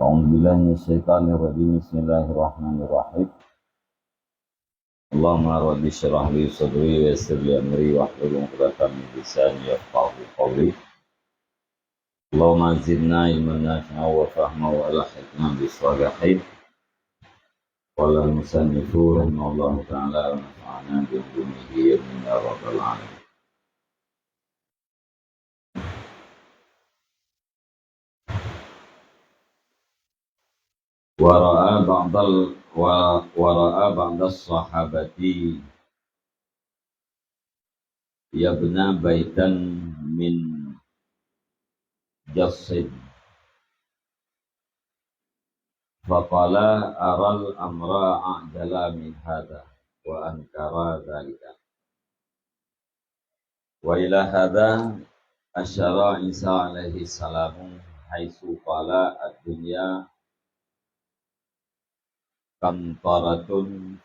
أعوذ بالله من الشيطان الرجيم بسم الله الرحمن الرحيم اللهم رب اشرح لي صدري ويسر لي أمري واحلل عقدة من لساني يفقهوا قولي اللهم زدنا علما نافعا وفهما وألحقنا بالصالحين قال المصنف رحمه الله تعالى ونفعنا بعلومه آمين يا رب العالمين. ورأى بعض الصحابة يبنى بيتا من جصد فقال أرى الأمر أعجل من هذا وأنكر ذلك وإلى هذا أشار عيسى عليه السلام حيث قال الدنيا قنطرة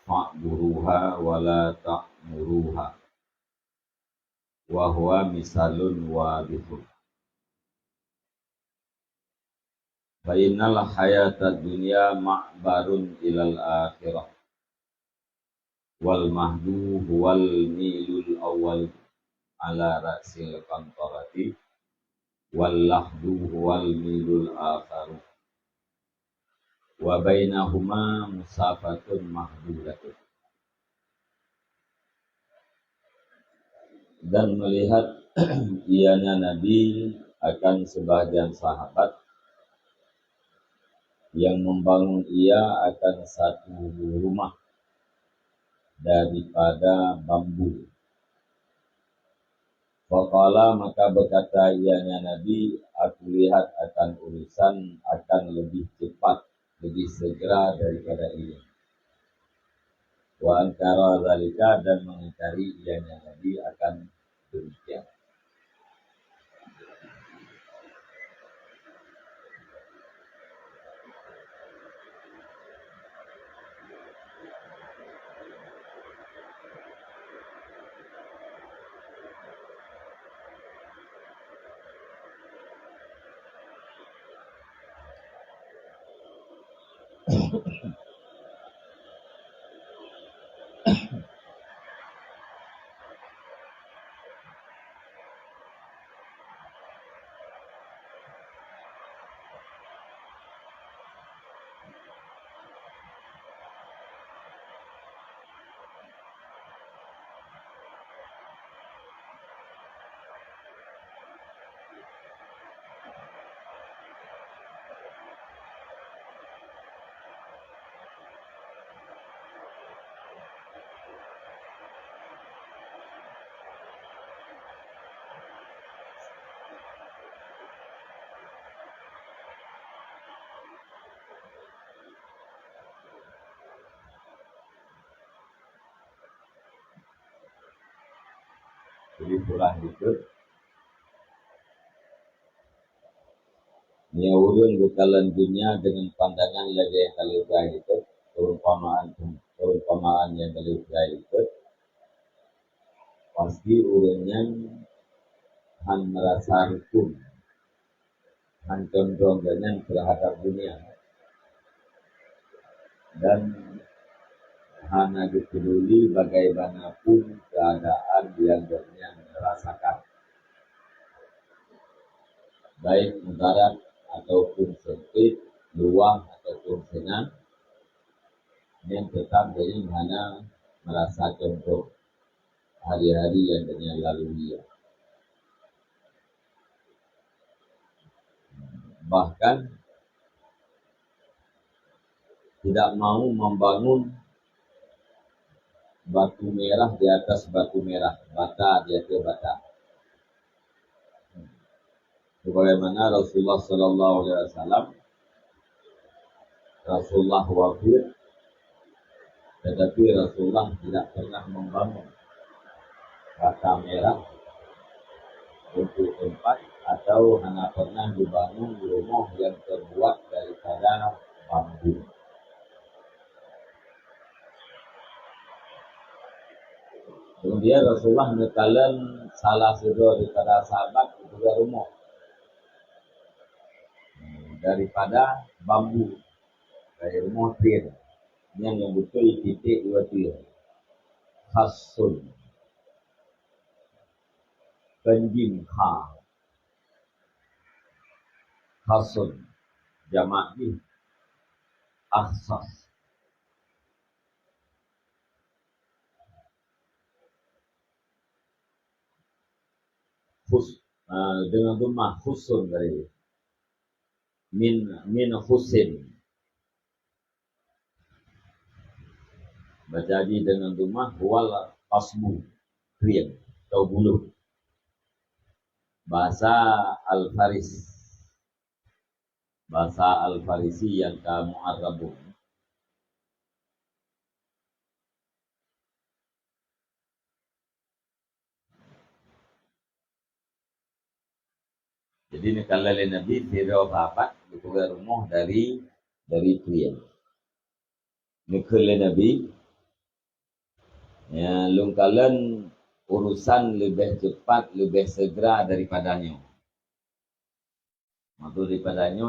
فاعبروها ولا تعمروها وهو مثال واضح فإن الحياة الدنيا معبر إلى الآخرة والمهد هو الميل الأول على رأس القنطرة واللحد هو الميل الآخر وبينهما مسافة محدودة. Dan melihat ianya Nabi akan sebagian sahabat yang membangun ia akan satu rumah daripada bambu. Faqala, maka berkata ianya Nabi, aku lihat akan urusan akan lebih cepat, lebih segera daripada ini. Wa ankara zalika, dan mengingkari ianya Nabi akan demikian. Jadi pula itu nia urun bukalan dunia dengan pandangan lagi yang kalibah itu perumpamaan yang kalibah itu pasti urunnya han merasa hukum han condong dengan terhadap dunia dan hanya dipeduli bagaimanapun keadaan yang dia merasakan, baik mudarat ataupun sempit, luang ataupun senang, yang tetap dia hanya merasa condong hari-hari yang dia lalui. Bahkan tidak mau membangun batu merah di atas batu merah, bata di atas bata. Sebagaimana Rasulullah Sallallahu Alaihi Wasallam, Rasulullah wafat, tetapi Rasulullah tidak pernah membangun bata merah untuk tempat atau hanya pernah dibangun rumah yang terbuat daripada bambu. Kemudian Rasulullah menekan salah satu daripada sahabat juga rumah. daripada bambu dari rumah tir yang betul titik dua tir khasun penjim khasun jamak di akhsas dengan rumah khusun dari min khusin baca dengan rumah wal asbu kriam atau buluh bahasa Al-Farisi yang kamu Arabun. Jadi ini kalau Nabi tidak apa bukan rumah dari kriam. Ini kalau Nabi ya lungkalan urusan lebih cepat, lebih segera daripadanya.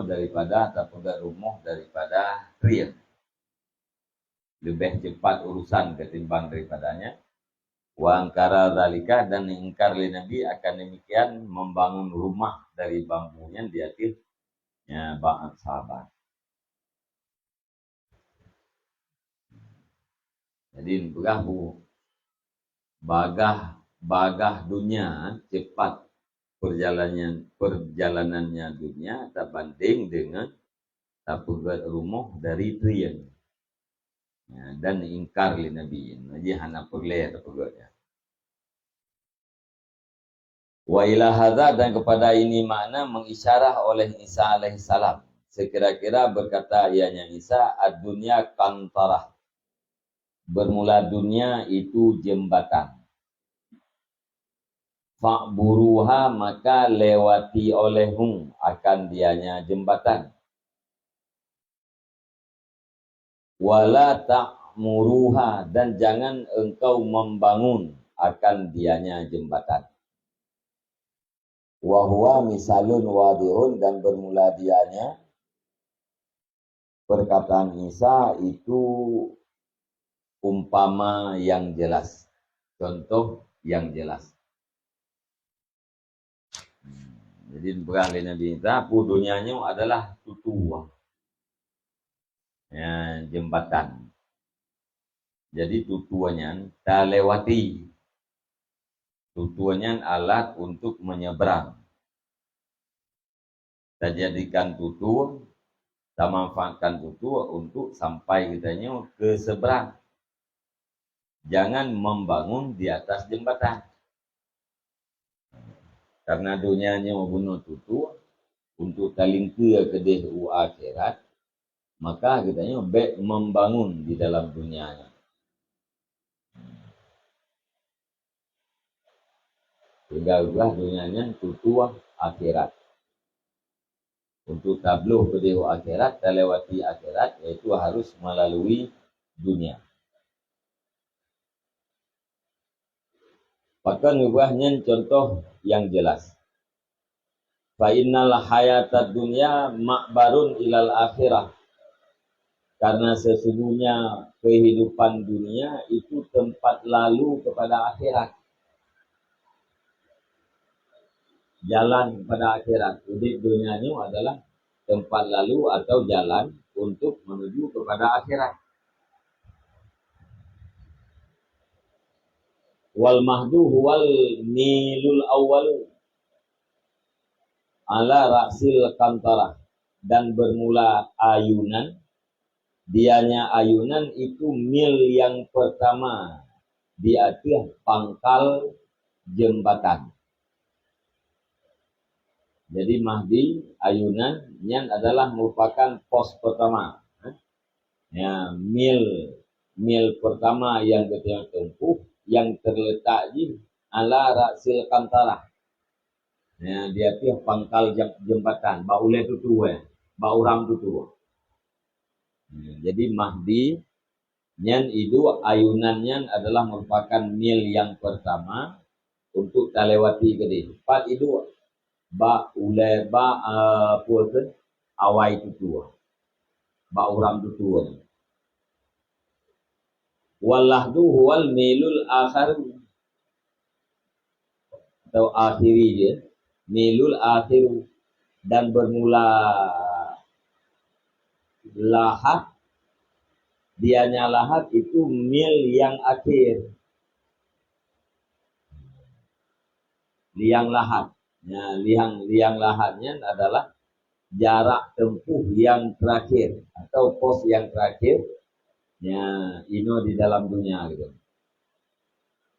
Daripada tak rumah daripada kriam. Lebih cepat urusan ketimbang daripadanya. Wa angkara zalika dan ingkar li Nabi akan demikian membangun rumah dari bambunya di akhirnya ba'at sahabat. Jadi berahu bagah dunia cepat perjalanannya dunia tak banding dengan tak rumah dari trian. Ya, dan ingkar li Nabi. Jadi hana perleh pegawai. Wa ila hadza dan kepada ini makna mengisyarah oleh Isa alaihissalam. Sekira-kira berkata ianya Isa ad-dunya kantarah. Bermula dunia itu jembatan. Fa'buruha maka lewati olehmu akan dianya jembatan. Wala ta'muruha dan jangan engkau membangun akan dianya jembatan. Wahuwa misalun wadihun dan bermula dianya perkataan Isa itu umpama yang jelas, contoh yang jelas. Jadi beralih Nabi Isa dunianya adalah tutua ya, jembatan. Jadi tutuannya tak lewati. Tutuannya alat untuk menyeberang. Kita jadikan tutu, kita manfaatkan tutu untuk sampai kitanya ke seberang. Jangan membangun di atas jembatan. Karena dunianya membunuh tutu untuk talingke ke dehu akhirat, maka kitanya baik membangun di dalam dunianya. Sehingga dunianya tutuah akhirat. Untuk tabluh ke dehu akhirat, terlewati akhirat, yaitu harus melalui dunia. Maka nubahnya contoh yang jelas. Fa innal hayatad dunya ma'barun ilal akhirah. Karena sesungguhnya kehidupan dunia itu tempat lalu kepada akhirat. Jalan pada akhirat. Jadi dunianya adalah tempat lalu atau jalan untuk menuju kepada akhirat. Wal mahdu wal milul awwalu ala ra'sil kantara dan bermula ayunan. Dianya ayunan itu mil yang pertama di atas pangkal jembatan. Jadi Mahdi ayunan yang adalah merupakan pos pertama. Ya, mil pertama yang kita tempuh yang terletak di ala ra'sil kantara. Ya, dia tu pangkal jembatan, bauleh tutu bauram tutu. Jadi Mahdi yang itu ayunannya adalah merupakan mil yang pertama untuk terlewati ke dia. Empat itu ba ulai ba puasa awai tutua, bauram tutua. Wallahdu huwal milul akharu atau akhiri dia, milul akhiru, dan bermula lahat, dianya lahat itu mil yang akhir, liang lahat. Nah, liang lahatnya adalah jarak tempuh yang terakhir atau pos yang terakhir. Ya, ino di dalam dunia gitu.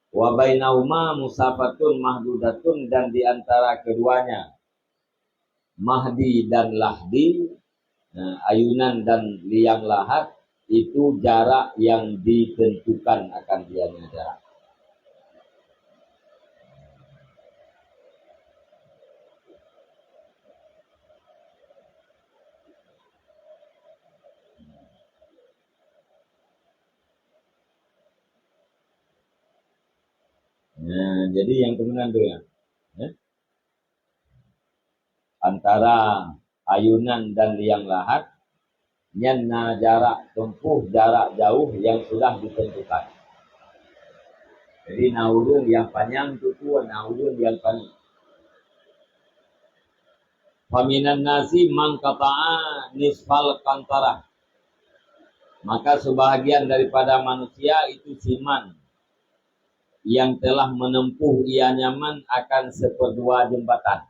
Wa bainahuma musafatun mahdudatun, dan di antara keduanya mahdi dan lahdi, ayunan dan liang lahat, itu jarak yang ditentukan akan dianya jarak. Nah, jadi yang kemudian tuh ya, antara ayunan dan liang lahat, nyana jarak tempuh, jarak jauh yang sudah ditentukan. Jadi naurun yang panjang itu tuan, naurun yang panjang. Faminan nasi man qata'a nisfal kantara. Maka sebahagian daripada manusia itu siman yang telah menempuh ia nyaman akan seperdua jembatan.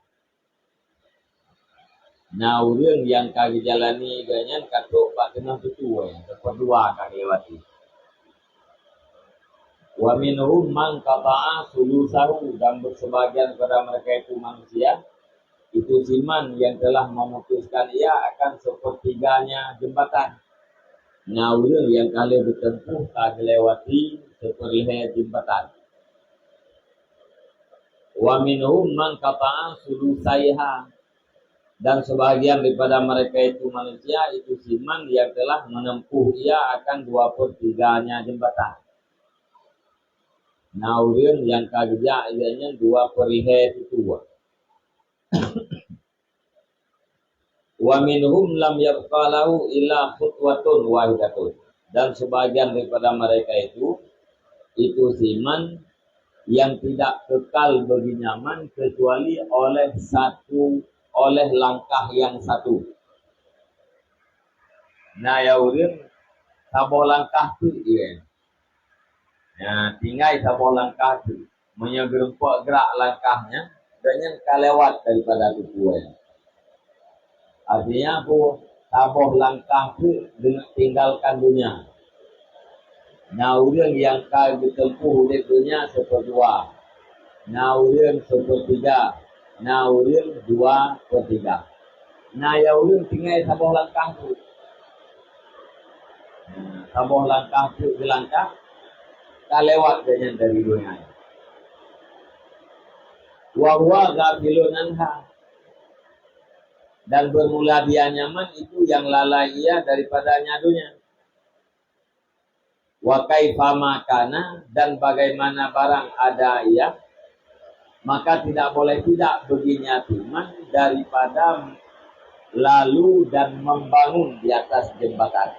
Nah, urang yang kaki jalani ganyan katuk pak kena tutua yang seperdua kaki lewati. Wa minhum man qata'a sulusahu, dan bersebagian pada mereka itu manusia itu siman yang telah memutuskan ia akan sepertiganya jembatan. Nah, urang yang kali bertempuh kaki lewati seperlihai jembatan. Wa minhum man qata'a sulusaiha, dan sebagian daripada mereka itu manusia itu siman yang telah menempuh ia akan 2/3-nya jembatan. Naurun yang kerja ianya 2/3 itu. Wa minhum lam yabqalahu illa khutwatun wahidatun, dan sebagian daripada mereka itu siman yang tidak kekal bagi nyaman kecuali oleh langkah yang satu. Nah, ya urin sabo langkah tu dia. Ya, tinggal sabo langkah tu. Menyegerempok gerak langkahnya dengan kalewat daripada tujuan. Artinya apa? Sabo langkah tu dengan tinggalkan dunia. Nah, urin yang kau ditempuh di dunia seperdua. Nah, urin sepertiga. Nah, urin 2/3. Nah, ya ulun tinggal sabuh langkah tu. Sabuh langkah tu ke langkah, tak lewat dengan dari dunia. Wa huwa ghafilun anha, dan bermula dia nyaman itu yang lalai ia daripadanya dunia. Wa kaifa makana, dan bagaimana barang ada ia, maka tidak boleh tidak baginya timan daripada lalu dan membangun di atas jembatan.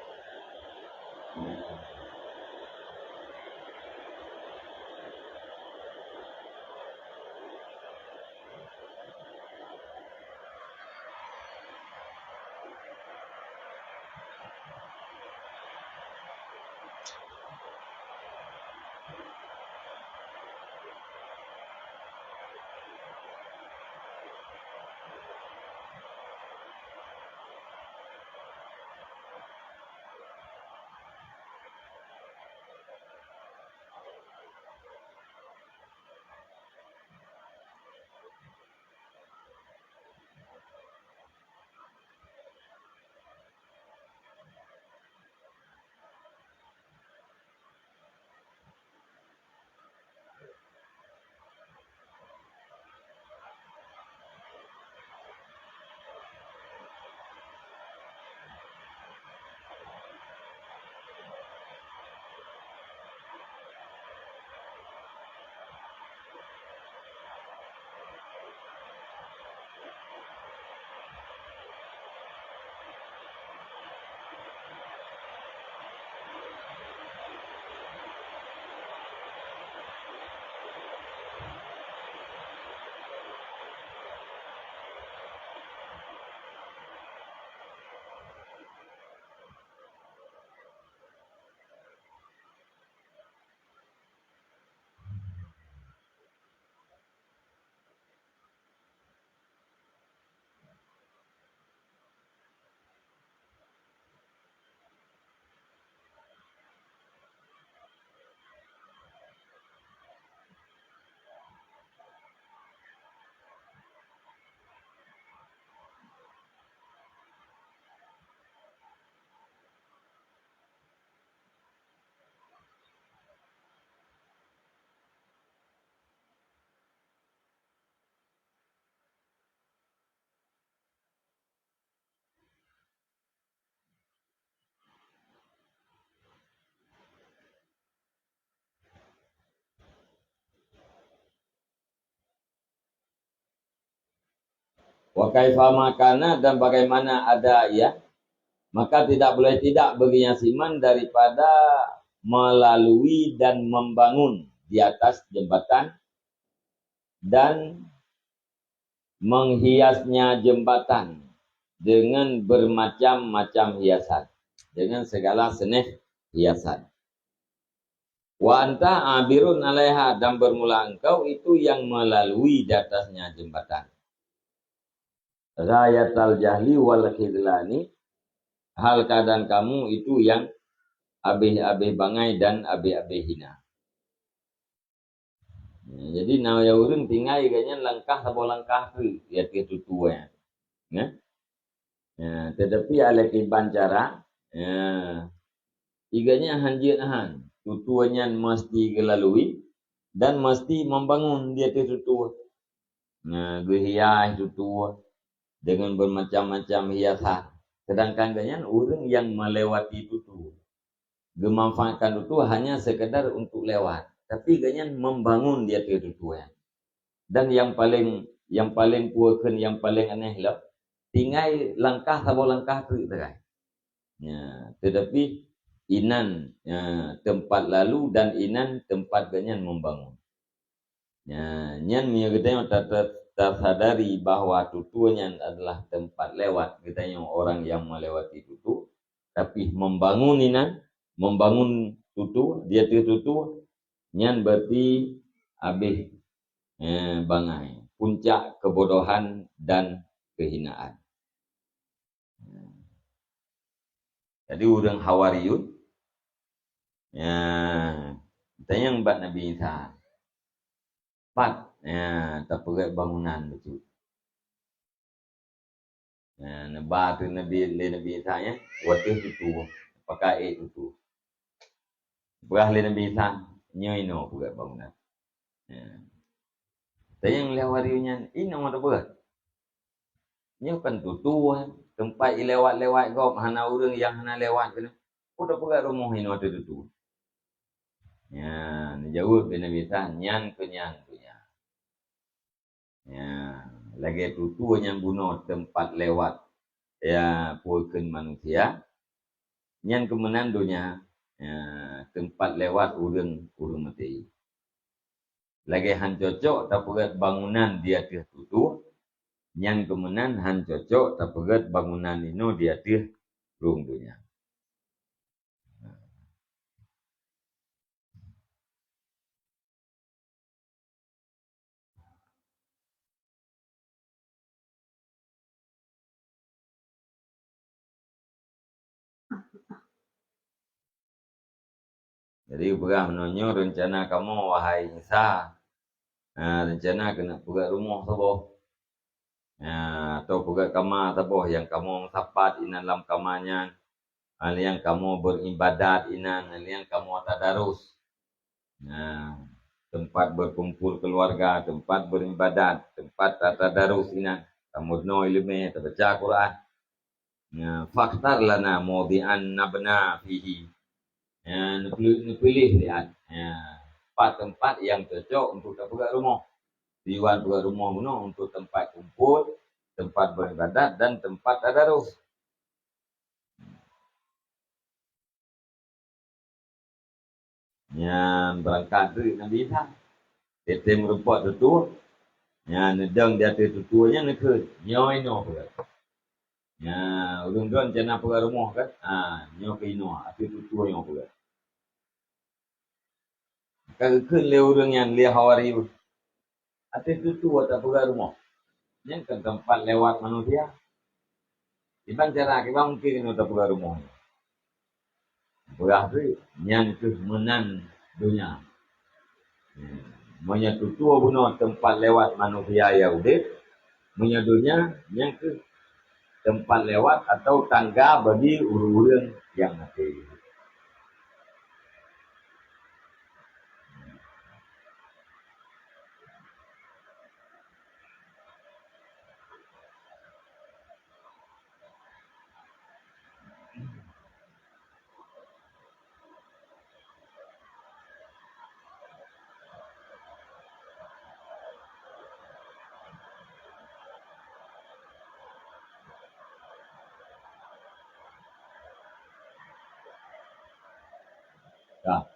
Wa kaifa makana, dan bagaimana ada ia, maka tidak boleh tidak baginya siman daripada melalui dan membangun di atas jembatan dan menghiasnya jembatan dengan bermacam-macam hiasan, dengan segala senih hiasan. Wa anta abirun alaiha, dan bermula engkau itu yang melalui di atasnya jembatan. Ghayatal jahli wal khidlani, hal keadaan kamu itu yang abih-abih bangai dan abih-abih hina. Jadi nawaya urang tinggal iganya langkah sabo langkah tu ya tutu ya. Tetapi ala kiban cara iganya hanjian tutuannya mesti gelalui dan mesti membangun dia tutu. Gehias tutu dengan bermacam-macam hiasan. Sedangkan ganyan urang yang melewati tutu, memanfaatkan tutu hanya sekedar untuk lewat, tapi ganyan membangun dia tutu ya. Dan yang paling kuatkan, yang paling aneh lah, tinggal langkah sabo langkah tu terai. Tetapi inan tempat lalu dan inan tempat ganyan membangun. Nyan kita tersadari bahwa tutunya adalah tempat lewat, kita yang orang yang melewati tutu, tapi membangun inan, membangun tutu, dia tutu, nyan berarti habis bangai, puncak kebodohan dan kehinaan. Jadi urang Hawariyun tanya mbak Nabi Isa tak pegat bangunan betul. Nebah tu Nabi Isa nya waktu itu pakai itu. Berah Nabi Isa nyoino pegat bangunan. Tanya yang Hawariyunnya ini nama berat. Nya kan tutu tempat lewat-lewat kau hana urang yang hana lewat kena. Udah pegat rumah ini waktu itu. Jauh Nabi Isa nyan punya. Lagi tutu yang bunuh tempat lewat ya pulken manusia. Nyan kemenandunya tempat lewat urang mati. Lagi han cocok tak pegat bangunan dia tutu. Nyan kemenan han cocok tak pegat bangunan ino dia rung dunia. Jadi berah menonyo rencana kamu wahai Isa, rencana kena pegat rumah saboh. Atau pegat kamar saboh yang kamu sapat inan dalam kamarnya. Yang kamu beribadat inan, yang kamu tadarus. Tempat berkumpul keluarga, tempat beribadat, tempat tadarus inan. Kamu no ilmu baca Quran. Faktar lana mawdi'an nabna fihi. Pilih lihat tempat yang cocok untuk pegat rumah. Diwan pegat rumah bunuh untuk tempat kumpul, tempat beribadat dan tempat tadarus. Berangkat tu Nabi Isa. Dia merupakan tutu. Nedang dia tutunya nekut. Nyoi no pegat. Urang-urang cina pegat rumah kan. Nyoi ke ino. Ati tutu yang pegat. Kagakun le urang yang le Hawariyun. Ati tutu tak pegat rumah. Yang ke tempat lewat manusia. Ibang cara kita mungkin ino tak pegat rumah. Berah tu yang ke menan dunia. Monya tutu bunuh tempat lewat manusia Yahudi. Monya dunia yang ke tempat lewat atau tangga bagi urang-urang yang mati. Ya.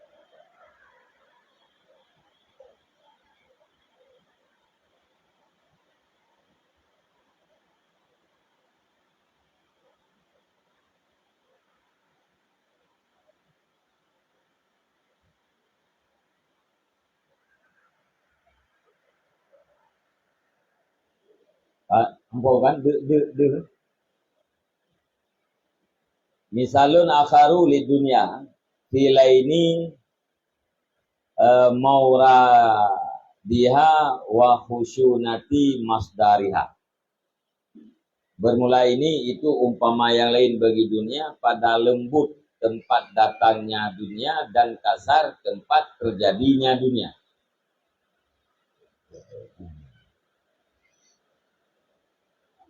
Empuk kan de. Misalun akharu li dunia filaini maura diha wa khusyunati masdariha. Bermula ini itu umpama yang lain bagi dunia pada lembut tempat datangnya dunia dan kasar tempat terjadinya dunia.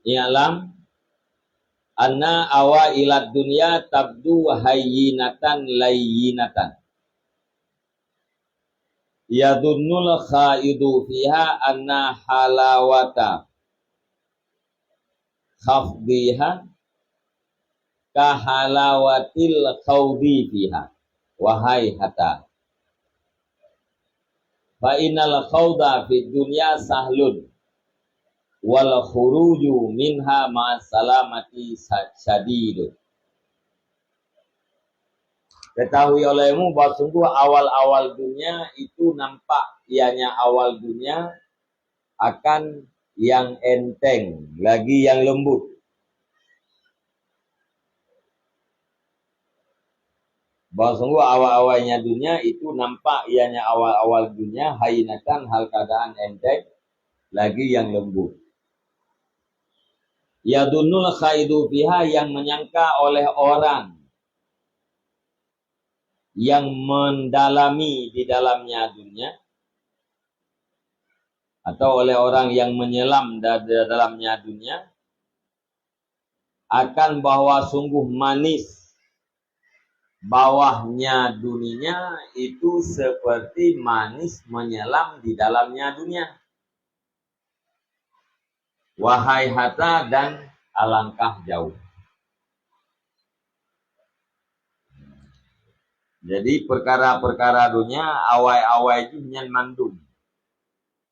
I'lam anna awailat dunya tabdu hayyinatan layyinatan. Yadunnul khaidu fiha anna halawata khafdiha kahalawatil khawdi fiha. Wahai hata, fa innal khawda fid dunya sahlun wal khuruju minha ma salamati syadidun. Ketahui olehmu bahwa sungguh awal-awal dunia itu nampak ianya awal dunia akan yang enteng, lagi yang lembut. Bahwa sungguh awal-awalnya dunia itu nampak ianya awal-awal dunia hayinatan hal keadaan enteng, lagi yang lembut. Yadunul khaidu fiha yang menyangka oleh orang yang mendalami di dalamnya dunia, atau oleh orang yang menyelam di dalamnya dunia, akan bahwa sungguh manis bawahnya dunia itu seperti manis menyelam di dalamnya dunia. Wahai hata, dan alangkah jauh. Jadi perkara-perkara dunia awai-awai itu nyan mandum.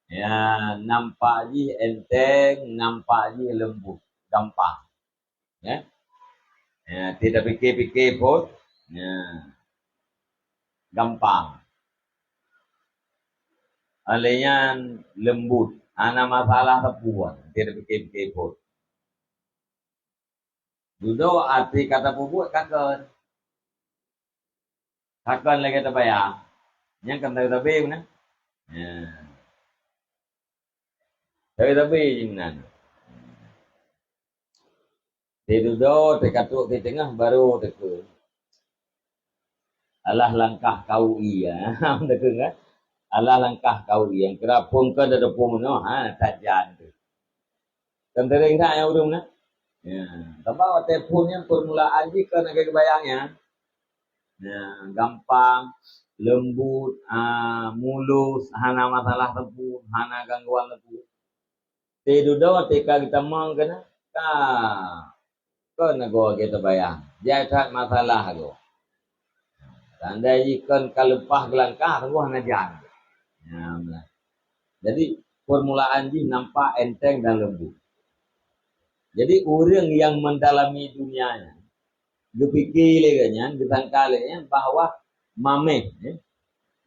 Ya, nampak je enteng, nampak je lembut, gampang. Ya. Ya, tidak fikir-fikir pun, ya, gampang. Alenya lembut, ana masalah tepuan, tidak fikir-fikir pun. Duduk arti kata pupuk kakon. Kakon lagi terbayang. Yang kan tahu tapi mana? Ya. Tahu tapi jinan. Di duduk, terkatuk di tengah baru tekun. Alah langkah kau iya. Tekun kan? Alah langkah kau iya. Yang kira pun ke ada pun no, tajan tu. Kan tering tak yang urung na? Ya. Tapi telefonnya permulaan je kan agak kebayangnya. Ya, gampang, lembut, mulus, hana masalah tepu, hana gangguan tepu. Tidur tika kita mang kena, kan go kita bayang. Jangan masalah go. Tanda ikan kalepah gelangkah tunggu hana jangan. Ya, jadi permulaan ji nampak enteng dan lembut. Jadi orang yang mendalami dunianya, gepikir leganya, getangkalenya bahwa mameh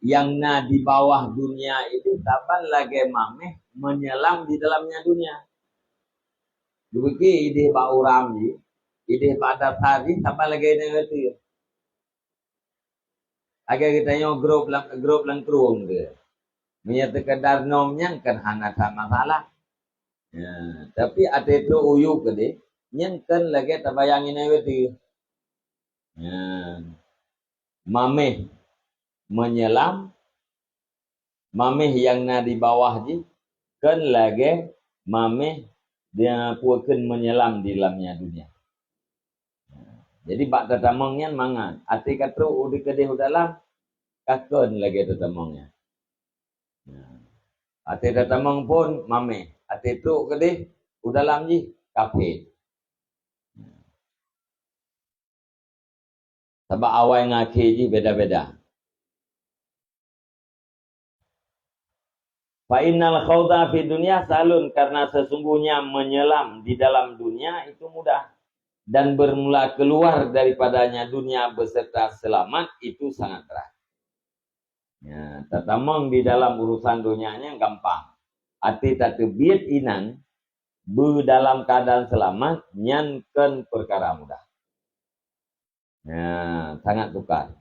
yang di bawah dunia itu taban lagi mameh menyelam di dalamnya dunia. Gepikir ide Pak Uram ji, ide Pak Datari taban lagi ngerti. Agar kita yang grup lang kerung dia. Menyatakan darnomnya kan hana sama masalah. Ya, tapi ada itu uyuk ke dia, yang kan lagi terbayangin itu. Ya. Mameh menyelam, mameh yang di bawah je, kan lagi mameh dia puakan menyelam di dalamnya dunia. Jadi bak tetamongnya mangan, ati katru udi kedih dalam, kakon lagi tetamongnya. Ati tetamong pun mameh, ati tu kedih dalam je, kafe. Sebab awal ngaki je beda-beda. Fa innal khawda fi dunya salun, karena sesungguhnya menyelam di dalam dunia itu mudah, dan bermula keluar daripadanya dunia beserta selamat itu sangat berat. Ya, tatamang di dalam urusan dunianya gampang. Ati tak tebiat inan dalam keadaan selamat nyankan perkara mudah. Ya, sangat tukar.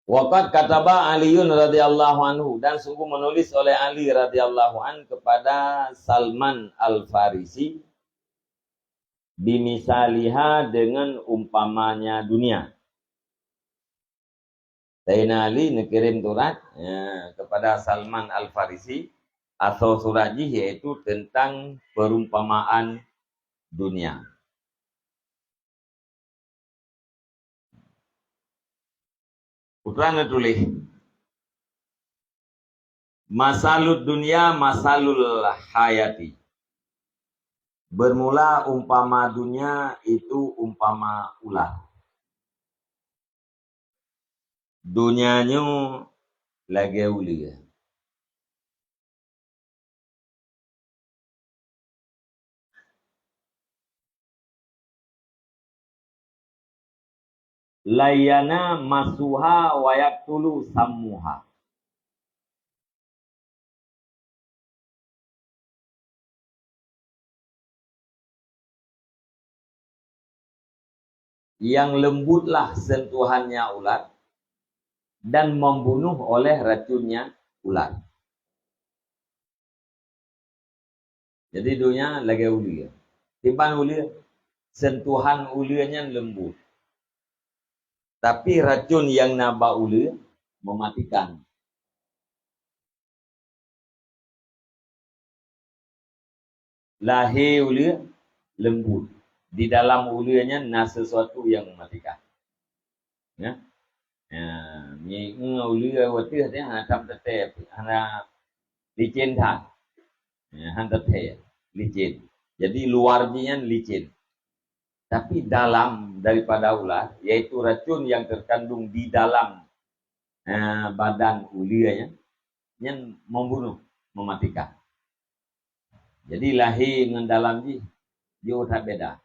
Waqad kataba Aliun radhiyallahu anhu, dan sungguh menulis oleh Ali radhiyallahu an kepada Salman Al-Farisi bimisaliha dengan umpamanya dunia. Sayyidina Ali mengirim surat kepada Salman Al-Farisi atau suratnya yaitu tentang perumpamaan dunia. Putranya tulis, masalud dunia masalul hayati. Bermula umpama dunia itu umpama ular. Dunianya lagi ulia. Layana masuha wa yaktulu sammuha. Yang lembutlah sentuhannya ular dan membunuh oleh racunnya ular. Jadi dunia lagi ulia. Tiban ulia, sentuhan ulianya lembut. Tapi racun yang naba ulia mematikan. Lahir ulia lembut. Di dalam ulianya ada sesuatu yang mematikan. Ya. Ni ulia waktu dia hantam tetep, hana licin tak. Hantam tetep, licin. Jadi luarnya licin. Tapi dalam daripada ular, yaitu racun yang terkandung di dalam badan ulianya, yang membunuh, mematikan. Jadi lahir dengan dalam dia tak beda.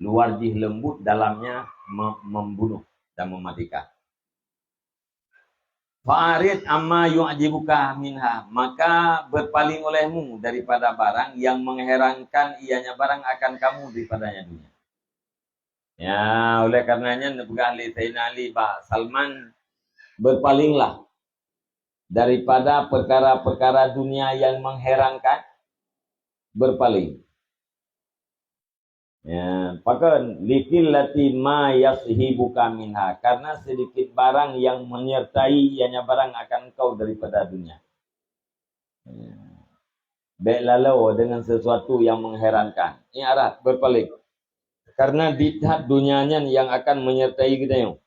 Luar jih lembut, dalamnya membunuh dan mematikan. Fa'arid amma yu'jibuka minha, maka berpaling olehmu daripada barang yang mengherankan ianya barang akan kamu daripadanya dunia. Ya, oleh karenanya ahli Sayyidina Ali Pak Salman, berpalinglah daripada perkara-perkara dunia yang mengherankan, berpaling. Ya, pakan likillati ma yashibuka minha, karena sedikit barang yang menyertai ianya barang akan kau daripada dunia. Ya. Baik lalu dengan sesuatu yang mengherankan. Ini arah berpaling. Karena dithat dunianya yang akan menyertai kita yang.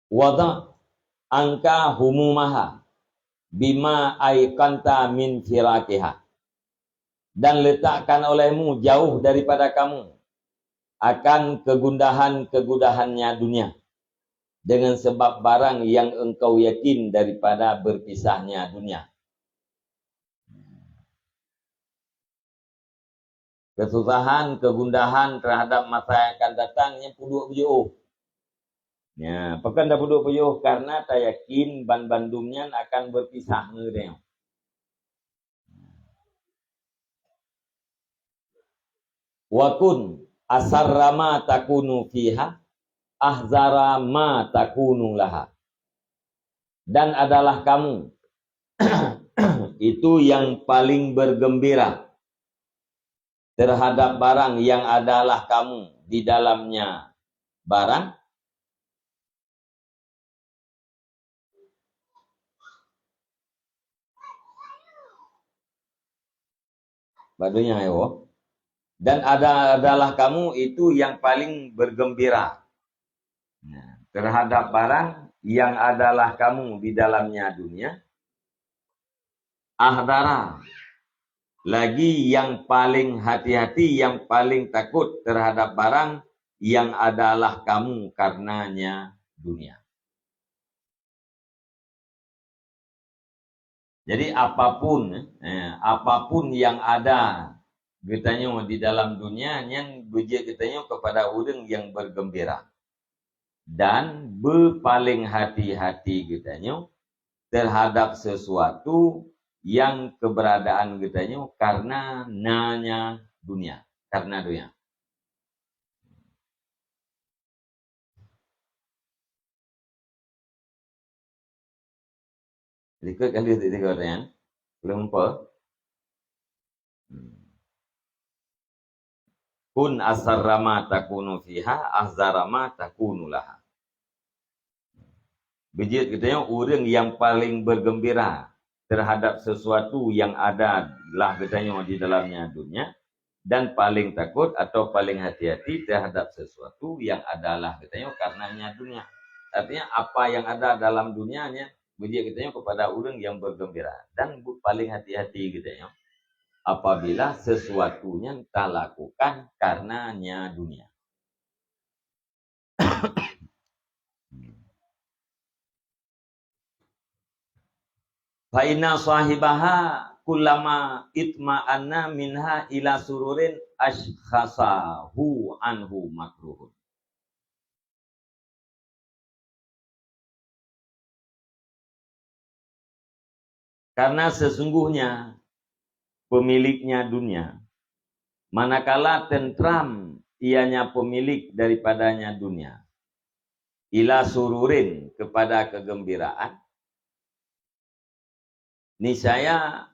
Wada angka humumaha bima aikanta min firakiha. Dan letakkan olehmu jauh daripada kamu akan kegundahan-kegundahannya dunia, dengan sebab barang yang engkau yakin daripada berpisahnya dunia. Kesusahan, kegundahan terhadap masa yang akan datang yang puduk berjauh. Ya, pekan dah puduk berjauh karena tak yakin bandumnya akan berpisah dengan. Wakun asarra ma takunu fiha ahzara ma takunu laha. Dan adalah kamu itu yang paling bergembira terhadap barang yang adalah kamu di dalamnya barang. Badunya ayo. Dan adalah kamu itu yang paling bergembira terhadap barang yang adalah kamu di dalamnya dunia. Ahdara Lagi yang paling hati-hati, yang paling takut terhadap barang yang adalah kamu karenanya dunia. Jadi apapun yang ada katanya di dalam dunia yang beje katanya kepada orang yang bergembira dan berpaling hati-hati katanya terhadap sesuatu yang keberadaan katanya karena nanya dunia, karena dunia. Ikut kali tiga orang belum apa? Kun asarrama takunu fiha azarama takunu laha. Bejit katanya orang yang paling bergembira terhadap sesuatu yang ada lah katanya di dalamnya dunia dan paling takut atau paling hati-hati terhadap sesuatu yang adalah katanya karenanya dunia. Artinya apa yang ada dalam dunianya bejit katanya kepada orang yang bergembira dan paling hati-hati katanya apabila sesuatunya tak lakukan karenanya dunia. Fa inna sahibaha kullama itma'anna minha ila sururin ashkhasahu anhu makruhun. Karena sesungguhnya pemiliknya dunia, manakala tentram ianya pemilik daripadanya dunia, ila sururin kepada kegembiraan, niscaya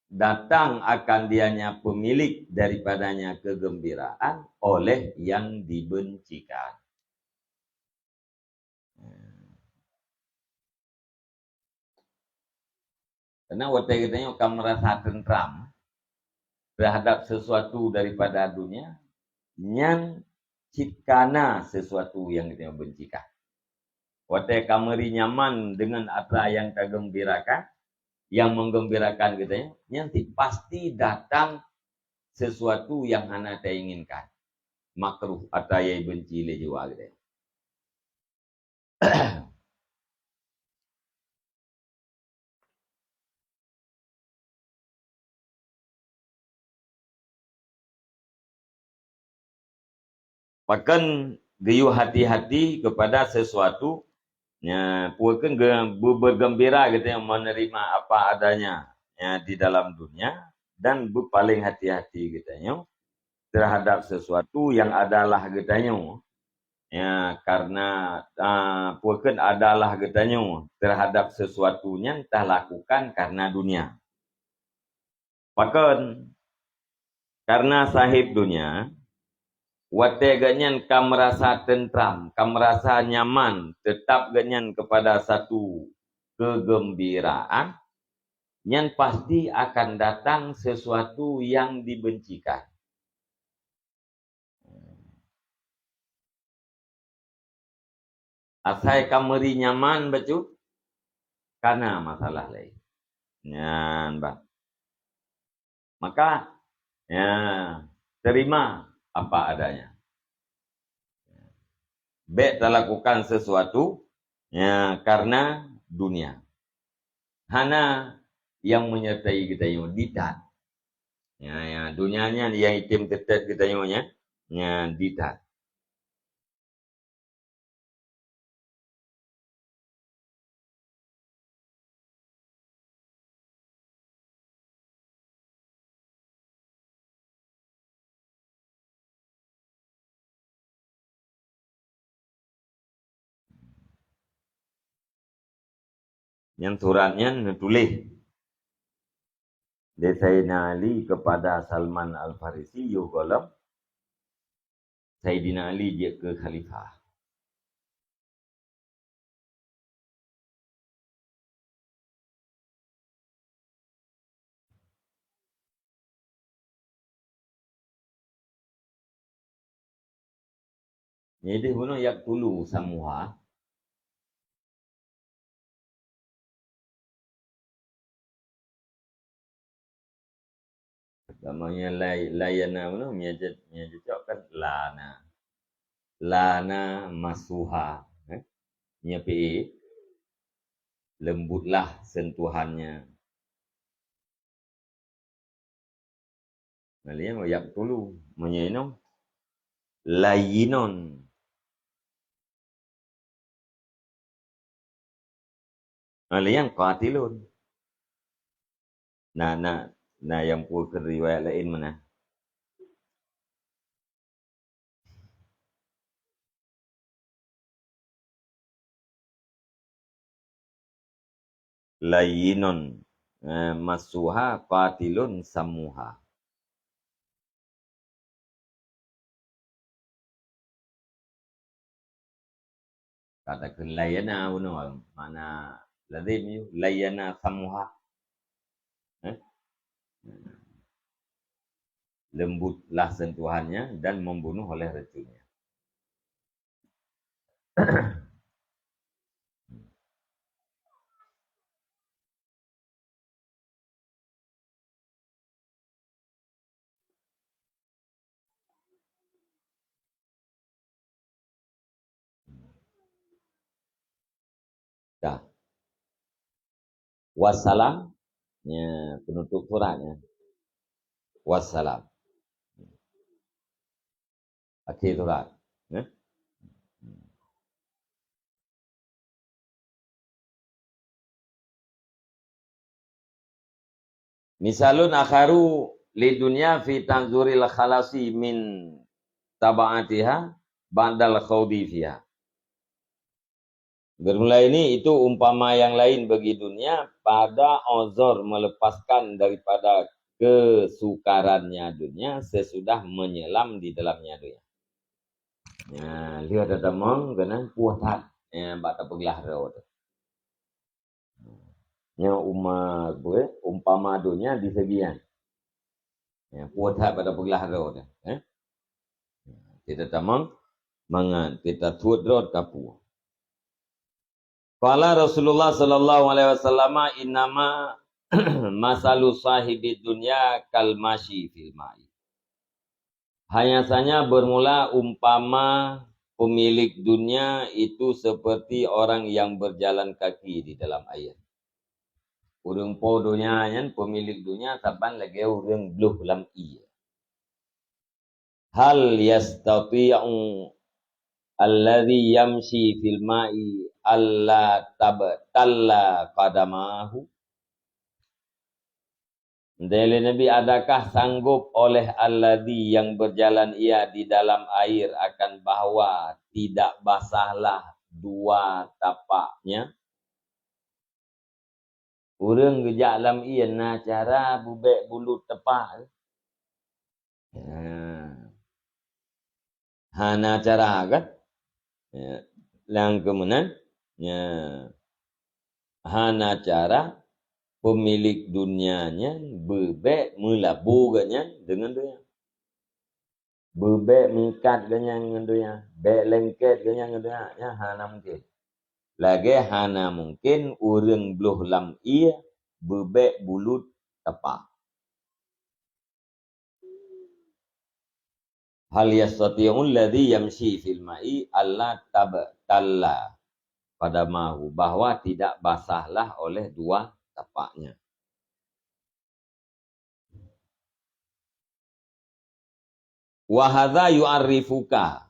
datang akan dianya pemilik daripadanya kegembiraan oleh yang dibencikan. Karena waktu katanya kamu merasa tentram terhadap sesuatu daripada dunia, yang citkana sesuatu yang kita bencikan. Waktu kamu nyaman dengan apa yang kagembirakan, yang menggembirakan katanya, nanti pasti datang sesuatu yang hana kita inginkan. Makruh atau yang benci le jiwa katanya. Bahkan geyu hati-hati kepada sesuatu ya, puakan bergembira gitu yang menerima apa adanya ya, di dalam dunia dan berpaling hati-hati gitu ya, terhadap sesuatu yang adalah gitu ya, karena puakan adalah gitu terhadap sesuatunya entah lakukan karena dunia. Bahkan karena sahib dunia wate ganyan kam merasa tentram, kam merasa nyaman, tetap ganyan kepada satu kegembiraan, yang pasti akan datang sesuatu yang dibencikan. Asai kameri nyaman betul, karena masalah lain. Nyan, bang. Maka ya, terima apa adanya. Baik tak lakukan sesuatu ya, karena dunia. Hana yang menyertai kita yang ditat. Ya, dunianya yang itim tetet kita yang ditat. Yang suratnya nutulis dari Sayyidina Ali kepada Salman Al-Farisi yugolam Sayyidina Ali dia ke khalifah. Jadi bunuh yak tulu samuha. Namanya layana mana nya cocok kan lana masuha nya pe lembutlah sentuhannya. Malia mau yak tulu menyenong layinon. Malia qatilun. Nah yang pukul riwayat lain mana? Layinon masuha qatilun samuha. Katakan layana uno mana lazim yu layana samuha. Lembutlah sentuhannya dan membunuh oleh racunnya. Dah. Wassalam penutup suratnya. Wassalam. Akhir surat. Misalun akharu li dunya fi tanzuril khalasi min taba'atiha ba'dal khawdi fiha. Bermula ini itu umpama yang lain bagi dunia pada ozor melepaskan daripada kesukarannya dunia sesudah menyelam di dalamnya dunia. Ya, lihat ada mong kena puatat yang bata peglah ro. Ya umpama dunia di segian. Ya, puatat pada peglah ro. Kita tamang mangan kita tuat ro kapu. Qala Rasulullah sallallahu alaihi wasallam innama masalu sahibi dunya kal masyi fil ma'i. Hanya saja bermula umpama pemilik dunia itu seperti orang yang berjalan kaki di dalam air. Urang po dunia yan pemilik dunia saban lagi urang bluh lam iya. Hal yastati'u alladhi yamshi fil ma'i alla tabtalla qadamahu. Dari Nabi, adakah sanggup oleh alladhi yang berjalan ia di dalam air akan bahwa tidak basahlah dua tapaknya? Urang gejak dalam ia na cara bubek bulu tepak. Hana cara kan? Lang kemudian hana cara pemilik dunianya bebek melabuganya dengan dunia. Bebek mikat dengan dunia. Bek lengket dengan dunia. Ya, hana mungkin. Lagi hana mungkin urang beluh lam ia bebek bulut tepak. Hal yastati'ul ladzi yamshi fil ma'i alla tabtalla pada mahu, bahwa tidak basahlah oleh dua tapaknya. Wa hadza yu'arrifuka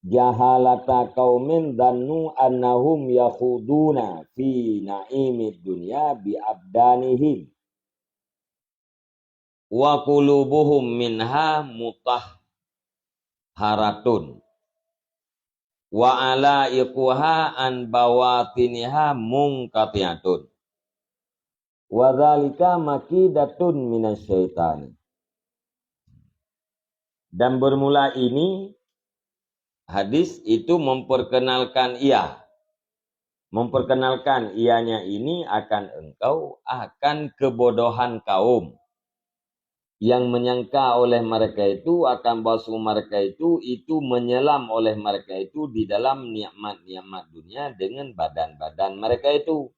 jahalata qaumin dhannu annahum yakhuduna fi na'imid dunya bi abdanihim wa qulubuhum minha mutahharatun wa alaiquha an bawatiniha munqati'atun wa dzalika makidatun minasyaitani. Dan bermula ini hadis itu memperkenalkan ianya ini akan engkau akan kebodohan kaum yang menyangka oleh mereka itu akan bahwa mereka itu menyelam oleh mereka itu di dalam nikmat-nikmat dunia dengan badan-badan mereka itu.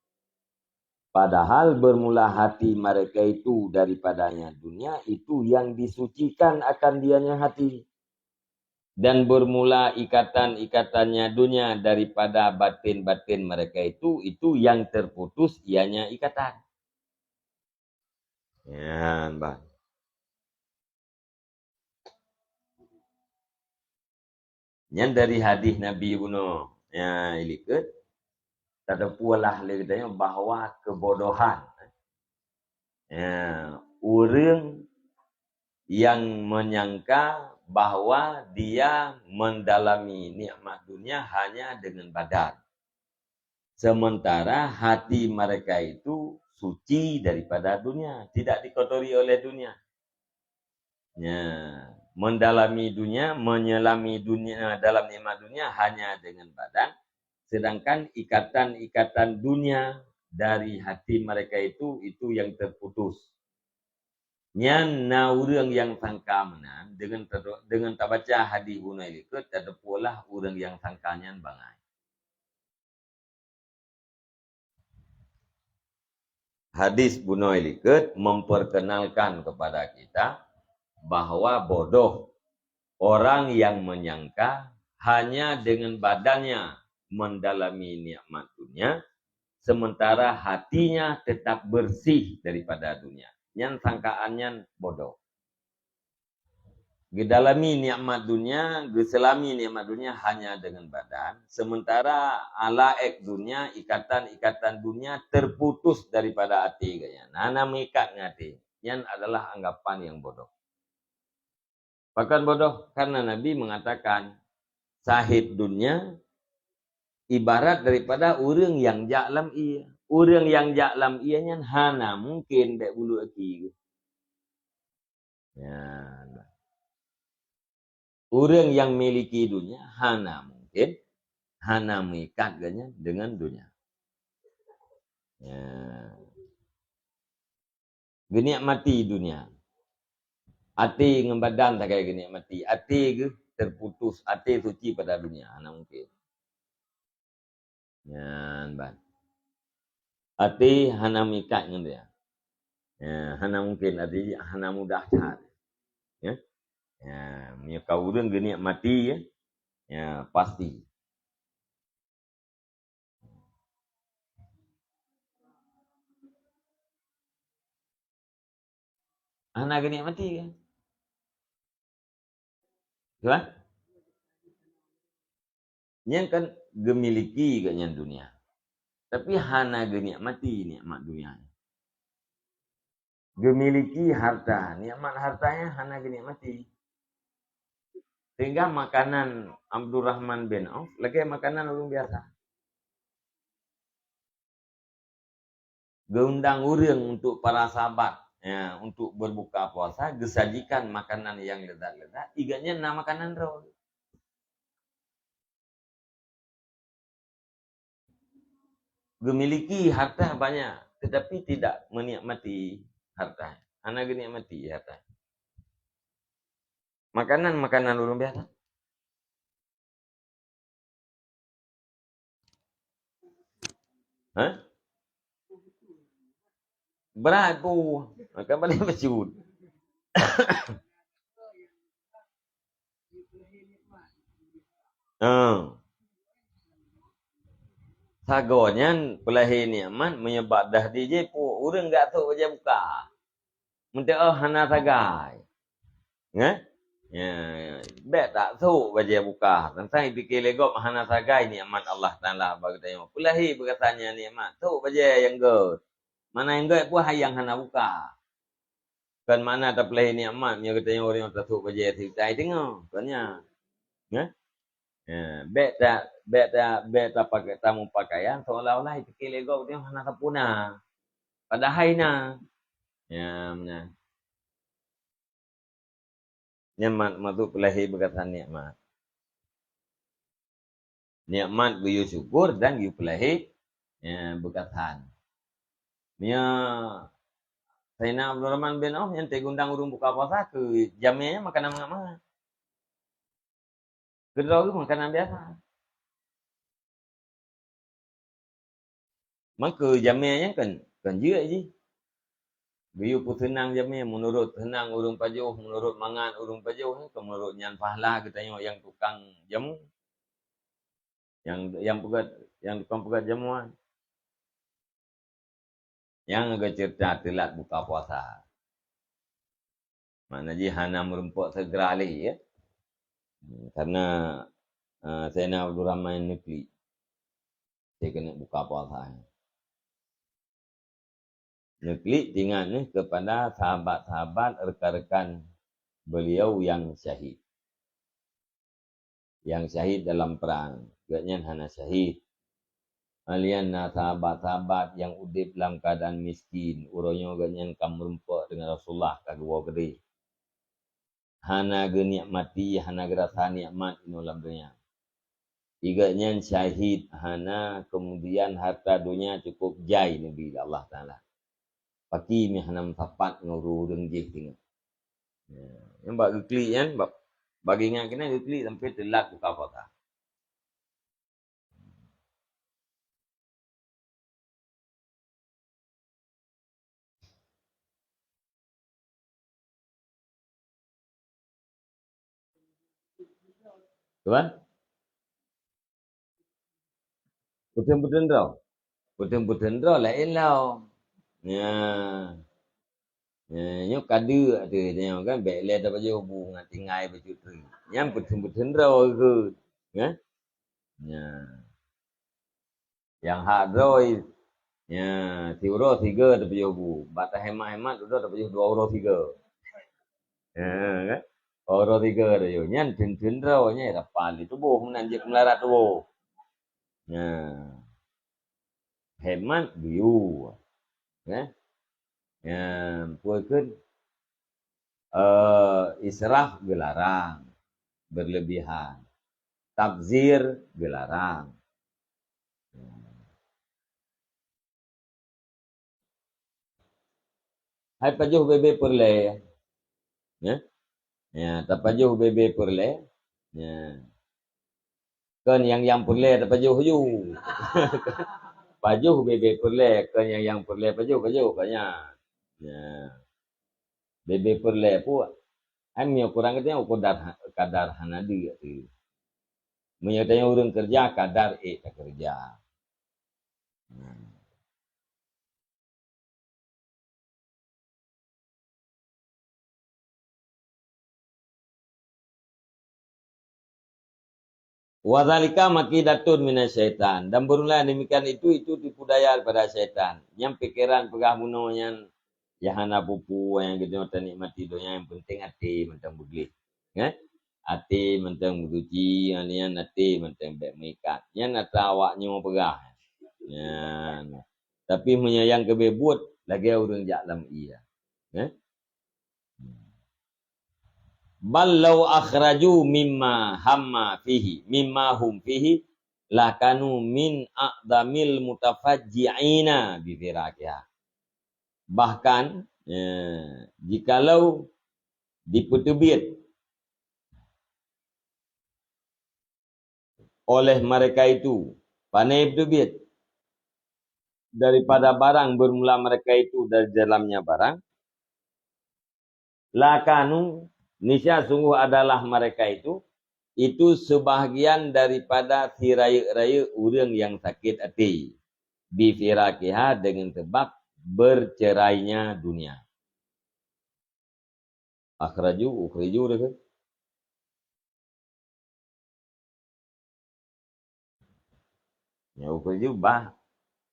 Padahal bermula hati mereka itu daripadanya dunia, itu yang disucikan akan dianya hati. Dan bermula ikatan-ikatannya dunia daripada batin-batin mereka itu yang terputus ianya ikatan. Ya, Mbak. Yang dari hadis Nabi Buno, ya, ilikut, terdapulah katanya bahawa kebodohan. Ya, orang yang menyangka bahawa dia mendalami nikmat dunia hanya dengan badan. Sementara hati mereka itu suci daripada dunia, tidak dikotori oleh dunia. Ya, mendalami dunia, menyelami dunia dalam nikmat dunia hanya dengan badan, sedangkan ikatan-ikatan dunia dari hati mereka itu yang terputus. Nyan na urang yang sangka menan dengan tak baca hadis bunai likut ada pula urang yang sangkanya bangai. Hadis bunai likut memperkenalkan kepada kita bahawa bodoh orang yang menyangka hanya dengan badannya mendalami nikmat dunia, sementara hatinya tetap bersih daripada dunia. Yang sangkaannya bodoh. Gedalami nikmat dunia, geselami nikmat dunia hanya dengan badan, sementara alaek dunia, ikatan-ikatan dunia terputus daripada hati kayaknya. Nana mengikat hati. Yang adalah anggapan yang bodoh. Bahkan bodoh karena Nabi mengatakan sahid dunia ibarat daripada orang yang jaklam ia. Orang yang jaklam ianya hana mungkin dek bulu aki. Ya. Orang yang miliki dunia hana mungkin hana mengikatnya dengan dunia. Ya. Geniak mati dunia. Hati dengan badan tak kaya geniak mati. Hati ke terputus, hati suci pada dunia. Hana mungkin. Ya, ban. Hati hana mengikat dengan dia. Ya, hana mungkin. Hati hana mudah cari. Ya. Ya, punya kau orang geniak mati ya. Ya, pasti. Hana geniak mati kan? Kan? Yang kan gemiliki katnya dunia. Tapi hana geniak mati nikmat dunia. Gemiliki harta, nikmat hartanya hana geniak mati. Sehingga makanan Abdurrahman bin Auf lagi makanan orang biasa. Geundang urang untuk para sahabat, ya, untuk berbuka puasa, disajikan makanan yang lezat-lezat, iganya na makanan roh. Gemiliki harta banyak, tetapi tidak menikmati harta. Hana menikmati harta. Makanan orang biasa. Hah? Berat pun. Maka balik bersyukur. Sagonya pelahir nikmat menyebab dah DJ pun orang enggak tahu aja buka. Minta hana sagai. Ya? Ya, bet tak tahu baca buka. Tentang fikir legop hana sagai nikmat Allah Taala bagi tanya. Pelahir berkatanya nikmat. Tahu baca yang god. Mana yang god pun hayang hana buka. Kan mana tak pelahir nikmat dia katanya orang yang tak tahu baca cerita tengok. Tanya. Ya? Ya, bet tak pakai tamu pakaian seolah-olah fikir legop dia hana sapuna. Padahal na. Ya, benar. Nikmat matu pelahir berkatan nikmat. Nikmat biu syukur dan biu pelahir ya, berkatan. Nya Sayyidina Abdurrahman bin Auf yang tegundang urung buka puasa ke jamiahnya makanan mana? Kedua itu makanan biasa. Maka jamiahnya kan Kan je je. Biu pun tenang je ni, menurut tenang urung pajuh, menurut mangan urung pajuh, menurut nyan pahlah kita tengok yang tukang jamu. Yang tukang pegat jamuan. Yang agak cerita telat buka puasa. Mana je hana merempuk segera lagi ya. Karena saya nak Abdul Rahman Nukli. Saya kena buka puasa. Nukli tinggal ni kepada sahabat-sahabat rekan-rekan beliau yang syahid. Yang syahid dalam perang. Katanya hana syahid. Alian sahabat-sahabat yang udip dalam keadaan miskin. Urangnya katanya kam merempuk dengan Rasulullah kagwa gede. Hana ge nikmati, hana ge rasa nikmat dalam dunia. Iganya syahid hana kemudian harta dunia cukup jai Nabi Allah Ta'ala. Paki mi hana mendapat nguru dengjih tengok. Yang bak geklik kan, bagi ingat kena geklik sampai telat buka puasa. Tuan? Puteng-puteng draw. Puteng-puteng draw lain lah. Ya. Nyok kada ada tengok kan baik le dapat je hubung tinggai baju tu. Yang puteng-puteng draw ke. Ya. Ya. Yang hak draw ya, 3 euro 3 dapat je hubung. Batas hemat-hemat sudah dapat je 2 euro 3. Ya kan? Euro 3 dah yo. Nyan puteng draw nya dapat itu boh menanjak melarat tu boh. Ya. Hemat biu. Ya. Puakan israf gelarang, berlebihan. Tabzir gelarang. Hai pajuh bebe perle. Ya. Ya, tapajuh bebe perle. Ya. Kan yang perle tapajuh ju. Pajuh bebe perle kan yang perle pajuh katnya. Ya. Bebe perle pun ami kurang katanya kadar hanadi tu. Menyatanya orang kerja kadar tak kerja. Wadzalika makidatun minasyaitan. Dan berulang demikian itu tipu daya pada syaitan. Yang pikiran pegah muno yang hana pupu yang kita nikmati dunia yang penting hati mentang bugli. Ya? Hati mentang bersuci, yang hati mentang baik mengikat. Yang nata awaknya pegah. Ya. Tapi menyayang kebebut lagi orang jalam iya. Ya? Bal law akhraju mimma hamma fihi mimma hum fihi lakanu min aqdamil mutafajji'ina bi firaqiha. Bahkan jikalau dipertebit oleh mereka itu panai bertebit daripada barang bermula mereka itu dari dalamnya barang, lakanu nisya sungguh adalah mereka itu sebahagian daripada si raya-raya orang yang sakit hati bifiraqiha dengan sebab bercerainya dunia. Ukhriju dah. Ya ukhriju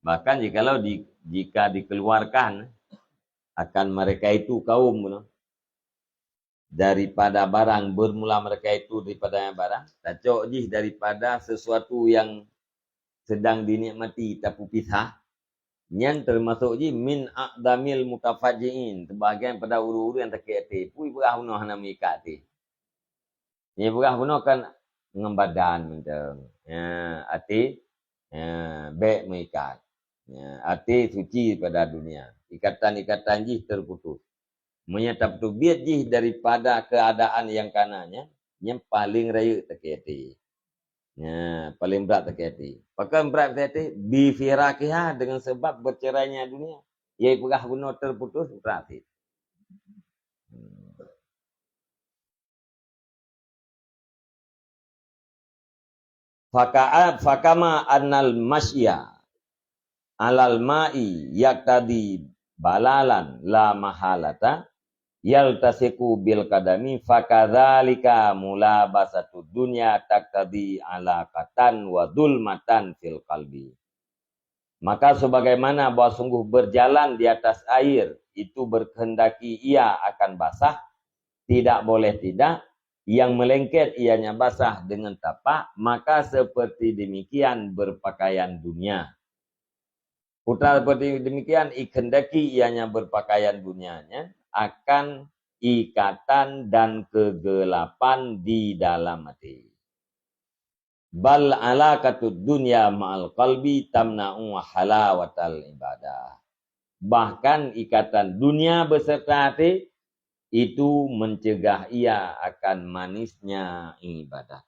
bahkan jika dikeluarkan akan mereka itu kaum daripada barang bermula mereka itu daripada barang tacok jih daripada sesuatu yang sedang dinikmati tapi pisah nyan termasuk ji min aqdamil mutafajjiin sebahagian pada uru-uru yang sakit hati pui berah bunuh hana mengikat hati ni berah bunuh kan ngembadan macam ya hati baik mengikat ya hati suci pada dunia ikatan-ikatan ji terputus menyatap tu biat jih daripada keadaan yang kanannya yang paling raya sakit hati. Ya, paling berat sakit hati. Pakai berat sakit hati bifiraqiha dengan sebab bercerainya dunia. Ia pegah guna terputus berarti. Fakama annal masya alal ma'i yaktadi balalan la mahalata yaltasiku bil kadami fakadzalika mulabasatu dunya taktadi alaqatan wa dulmatan fil qalbi. Maka sebagaimana bahwa sungguh berjalan di atas air itu berkehendaki ia akan basah, tidak boleh tidak, yang melengket ianya basah dengan tapak, maka seperti demikian berpakaian dunia. Putra seperti demikian, ikendaki ianya berpakaian dunianya, akan ikatan dan kegelapan di dalam hati. Bal alaqatud dunya ma'al qalbi tamna'u halawatal ibadah. Bahkan ikatan dunia beserta hati itu mencegah ia akan manisnya ibadah.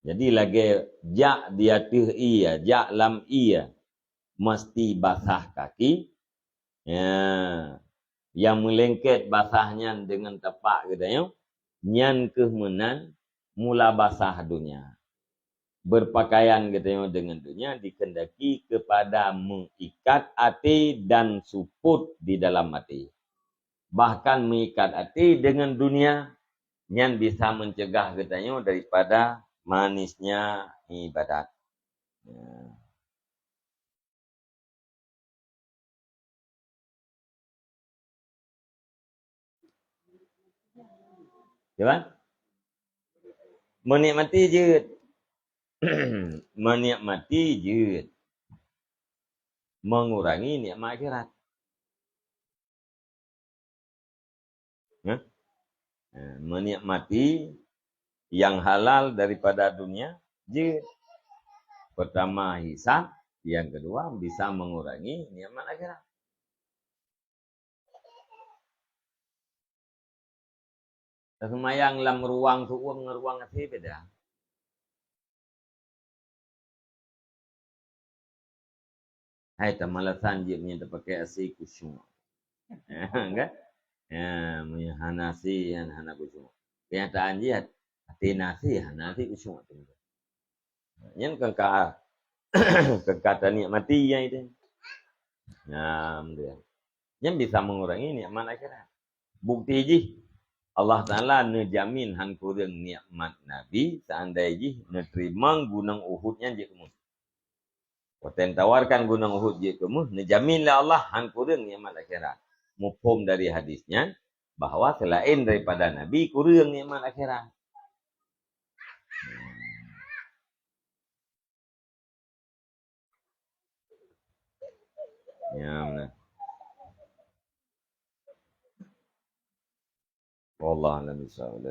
Jadi lagi jak dia tuh ia, jak lam ia mesti basah kaki. Ya, yang melengket basahnya dengan tepak katanya, nyan kemenan mula basah dunia. Berpakaian katanya dengan dunia dikendaki kepada mengikat hati dan suput di dalam hati. Bahkan mengikat hati dengan dunia yang bisa mencegah katanya daripada manisnya ibadat. Ya. Menikmati je. Menikmati je. Mengurangi nikmat akhirat. Ya? Menikmati yang halal daripada dunia je. Pertama hisab, yang kedua bisa mengurangi nikmat akhirat. Semayang dalam ruang su'um dengan ruang hati beda. Hai tamalasan je punya terpakai asi kusyuk. Enggak? Ya, punya hanasi dan hana kusyuk. Kenyataan je hati nasi, hanasi kusyuk. Yang kekata nikmati yang itu. Nah, dia. Yang bisa mengurangi nikmat akhirat. Bukti je Allah Ta'ala nejamin hangkurang nikmat Nabi seandainya je neterima gunung Uhudnya je kemudian. Poten tawarkan gunung Uhud je kemuh, nejaminlah Allah hangkurang nikmat akhirat. Mufhum dari hadisnya bahwa selain daripada Nabi kurang nikmat akhirat. Ya benar. Wallahu a'lam bishawab.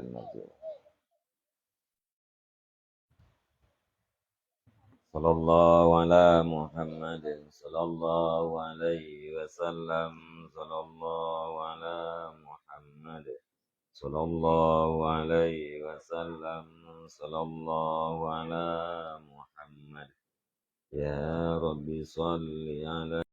Sallallahu ala Muhammadin sallallahu alaihi wasallam. Sallallahu ala Muhammadin sallallahu alaihi wasallam. Sallallahu ala Muhammad. Ya Rabbi salli ala